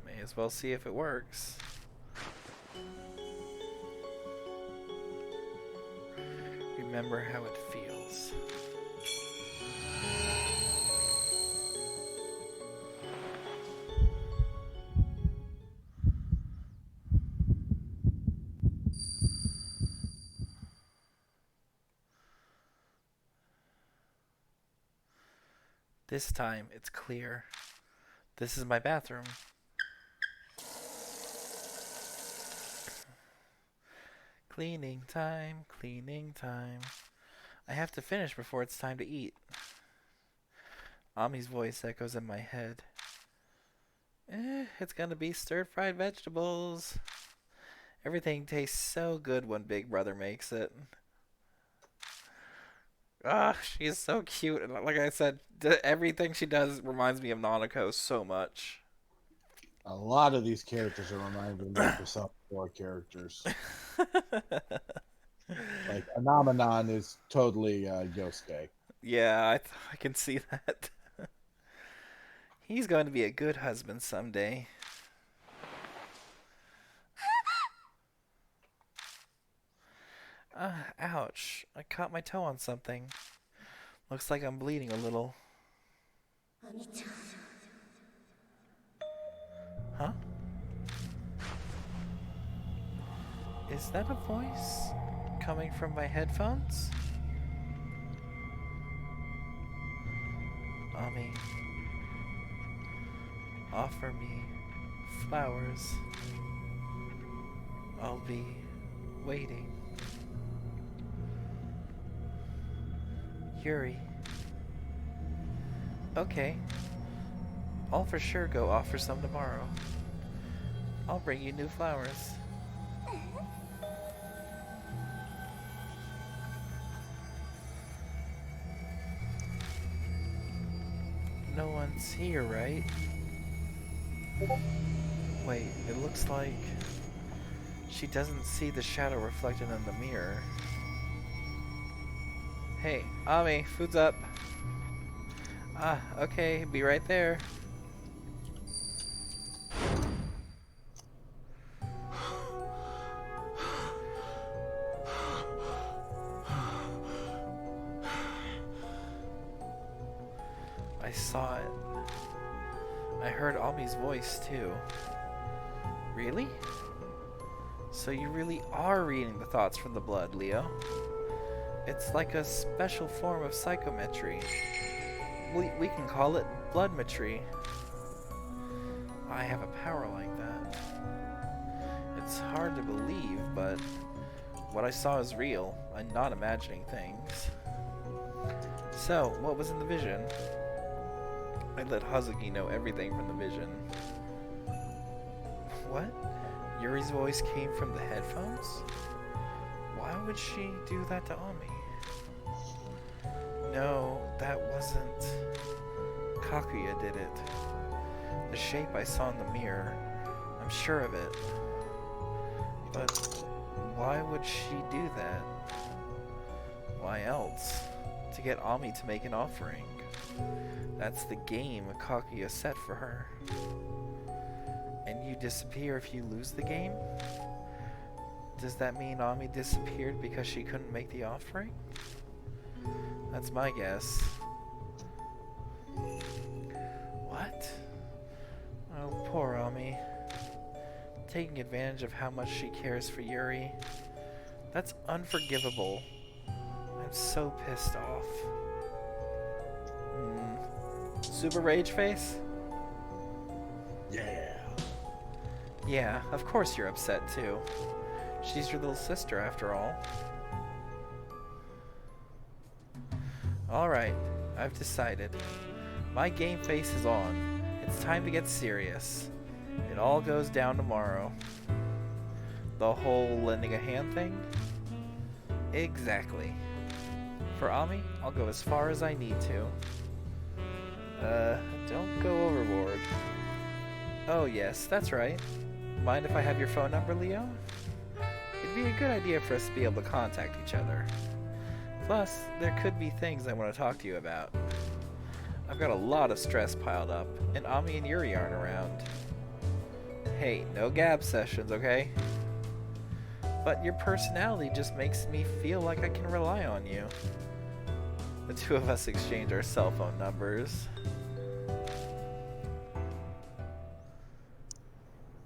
May as well see if it works. Remember how it feels. This time it's clear. This is my bathroom. Cleaning time, cleaning time. I have to finish before it's time to eat. Ami's voice echoes in my head. It's gonna be stir-fried vegetables. Everything tastes so good when Big Brother makes it. She's so cute. And like I said, everything she does reminds me of Nanako so much. A lot of these characters are reminding me of the softcore characters. Like, Anamanon is totally Yosuke. Yeah, I can see that. He's going to be a good husband someday. Ouch. I caught my toe on something. Looks like I'm bleeding a little. Huh? Is that a voice coming from my headphones? Ami, offer me flowers. I'll be waiting. Yuri. Okay. I'll for sure go offer some tomorrow. I'll bring you new flowers. No one's here, right? Wait, it looks like she doesn't see the shadow reflected in the mirror. Hey, Ami, food's up. Okay, be right there. I saw it. I heard Ami's voice too. Really? So you really are reading the thoughts from the blood, Leo. It's like a special form of psychometry. We can call it bloodmetry. I have a power like that. It's hard to believe, but what I saw is real. I'm not imagining things. So, what was in the vision? I let Hazuki know everything from the vision. What? Yuri's voice came from the headphones? Why would she do that to Ami? No, that wasn't... Kakuya did it. The shape I saw in the mirror, I'm sure of it. But why would she do that? Why else? To get Ami to make an offering. That's the game Kakuya set for her. And you disappear if you lose the game? Does that mean Ami disappeared because she couldn't make the offering? That's my guess. What? Oh, poor Ami. Taking advantage of how much she cares for Yuri. That's unforgivable. I'm so pissed off. Super rage face? Yeah. Yeah, of course you're upset too. She's your little sister after all. Alright, I've decided. My game face is on. It's time to get serious. It all goes down tomorrow. The whole lending a hand thing? Exactly. For Ami, I'll go as far as I need to. Don't go overboard. Oh yes, that's right. Mind if I have your phone number, Leo? It'd be a good idea for us to be able to contact each other. Plus, there could be things I want to talk to you about. I've got a lot of stress piled up, and Ami and Yuri aren't around. Hey, no gab sessions, okay? But your personality just makes me feel like I can rely on you. The two of us exchange our cell phone numbers.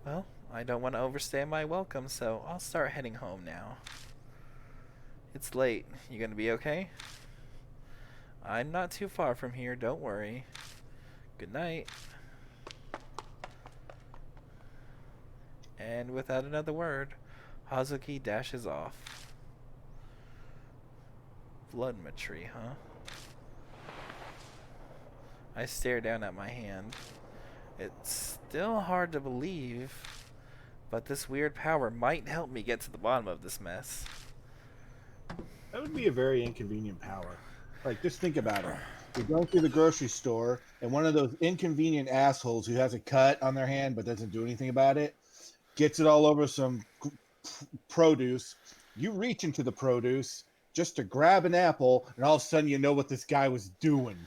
Well, I don't want to overstay my welcome, so I'll start heading home now. It's late. You gonna be okay? I'm not too far from here, don't worry. Good night. And without another word, Hazuki dashes off. Bloodmetry, huh? I stare down at my hand. It's still hard to believe, but this weird power might help me get to the bottom of this mess. That would be a very inconvenient power. Like, just think about it. You're going through the grocery store, and one of those inconvenient assholes who has a cut on their hand but doesn't do anything about it gets it all over some produce. You reach into the produce just to grab an apple, and all of a sudden you know what this guy was doing.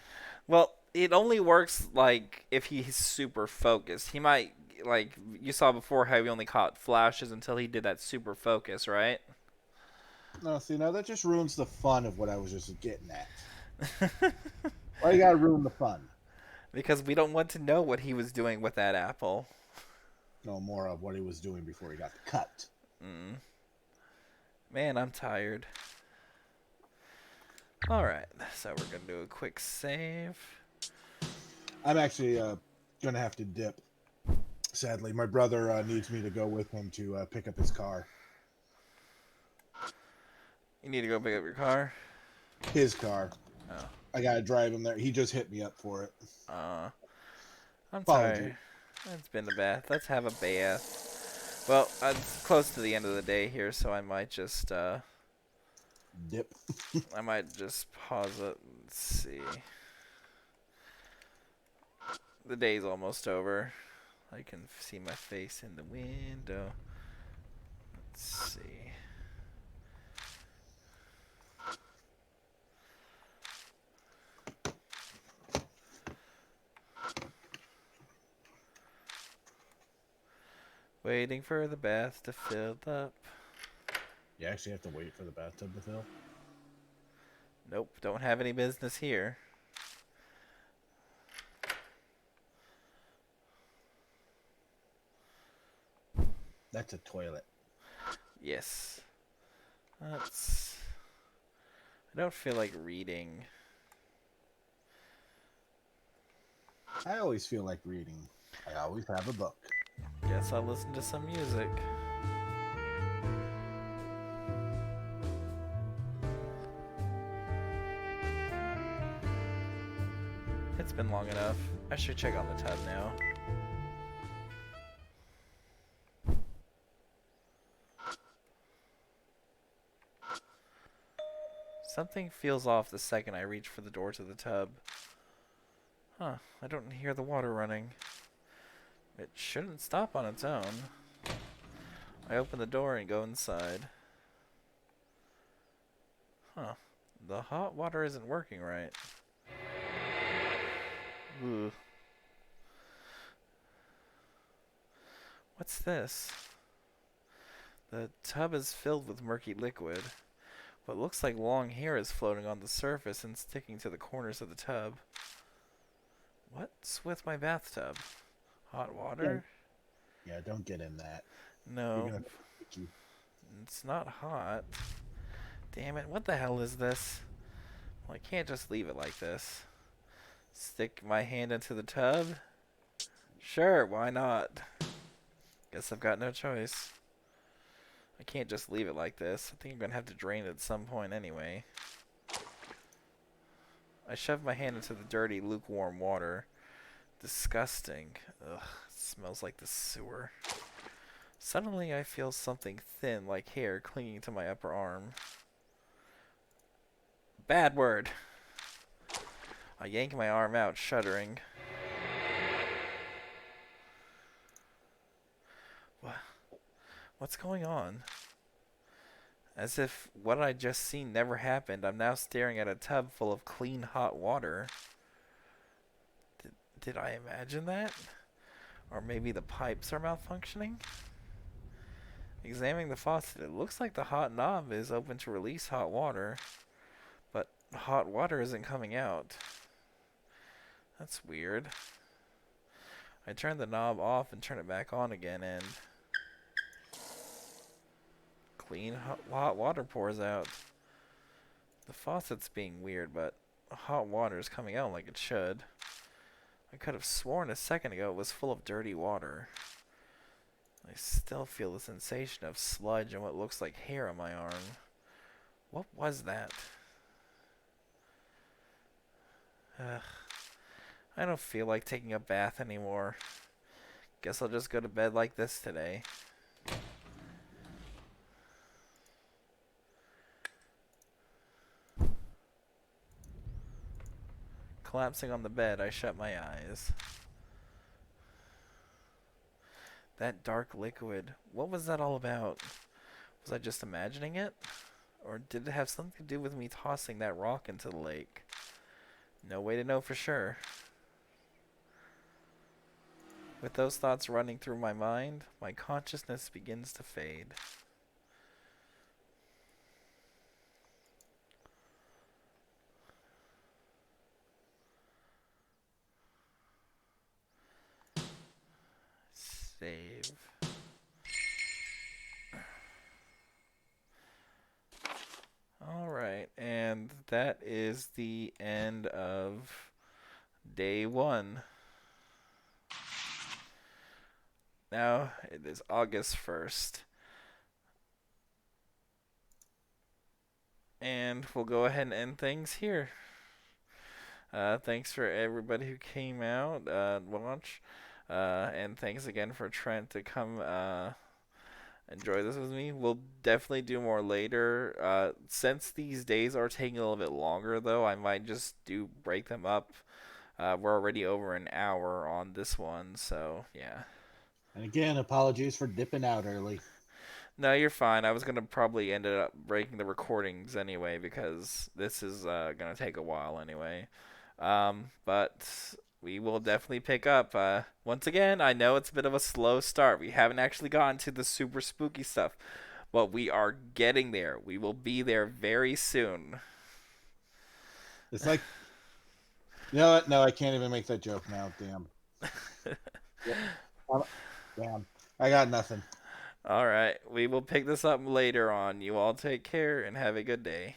Well, it only works, like, if he's super focused. He might, like, you saw before how he only caught flashes until he did that super focus, right? No, see, now that just ruins the fun of what I was just getting at. Why you gotta ruin the fun? Because we don't want to know what he was doing with that apple. No more of what he was doing before he got the cut. Man, I'm tired. Alright, so we're going to do a quick save. I'm actually gonna have to dip. Sadly, my brother needs me to go with him to pick up his car. You need to go pick up your car? His car. Oh. I gotta drive him there. He just hit me up for it. I'm Apology. tired. It's been a bath. Let's have a bath. Well, it's close to the end of the day here, so I might just, Dip. I might just pause it. Let's see. The day's almost over. I can see my face in the window. Let's see. Waiting for the bath to fill up. You actually have to wait for the bathtub to fill? Nope, don't have any business here. That's a toilet. Yes. That's... I don't feel like reading. I always feel like reading. I always have a book. Guess I'll listen to some music. It's been long enough. I should check on the tub now. Something feels off the second I reach for the door to the tub. Huh, I don't hear the water running. It shouldn't stop on its own. I open the door and go inside. Huh, the hot water isn't working right. Ooh. What's this? The tub is filled with murky liquid. What looks like long hair is floating on the surface and sticking to the corners of the tub. What's with my bathtub? Hot water? Yeah, don't get in that. No, You're gonna you. it's not hot. Damn it, what the hell is this? Well, I can't just leave it like this. Stick my hand into the tub? Sure, why not? Guess I've got no choice. I can't just leave it like this. I think I'm gonna have to drain it at some point anyway. I shoved my hand into the dirty, lukewarm water. Disgusting. Ugh, it smells like the sewer. Suddenly I feel something thin, like hair, clinging to my upper arm. Bad word. I yank my arm out, shuddering. What's going on? As if what I'd just seen never happened, I'm now staring at a tub full of clean, hot water. Did I imagine that? Or maybe the pipes are malfunctioning? Examining the faucet, it looks like the hot knob is open to release hot water, but hot water isn't coming out. That's weird. I turn the knob off and turn it back on again, and clean hot water pours out. The faucet's being weird, but hot water is coming out like it should. I could have sworn a second ago it was full of dirty water. I still feel the sensation of sludge and what looks like hair on my arm. What was that? Ugh. I don't feel like taking a bath anymore. Guess I'll just go to bed like this today. Collapsing on the bed, I shut my eyes. That dark liquid, what was that all about? Was I just imagining it? Or did it have something to do with me tossing that rock into the lake? No way to know for sure. With those thoughts running through my mind, my consciousness begins to fade. Save. Alright, and that is the end of day 1. Now it is August 1st. And we'll go ahead and end things here. Thanks for everybody who came out, watch. And thanks again for trying to come enjoy this with me. We'll definitely do more later. Since these days are taking a little bit longer, though, I might just break them up. We're already over an hour on this one, so yeah. And again, apologies for dipping out early. No, you're fine. I was gonna probably end up breaking the recordings anyway because this is gonna take a while anyway. But we will definitely pick up. Once again, I know it's a bit of a slow start. We haven't actually gotten to the super spooky stuff, but we are getting there. We will be there very soon. It's like, you know what? No, I can't even make that joke now. Damn. Damn. I got nothing. All right. We will pick this up later on. You all take care and have a good day.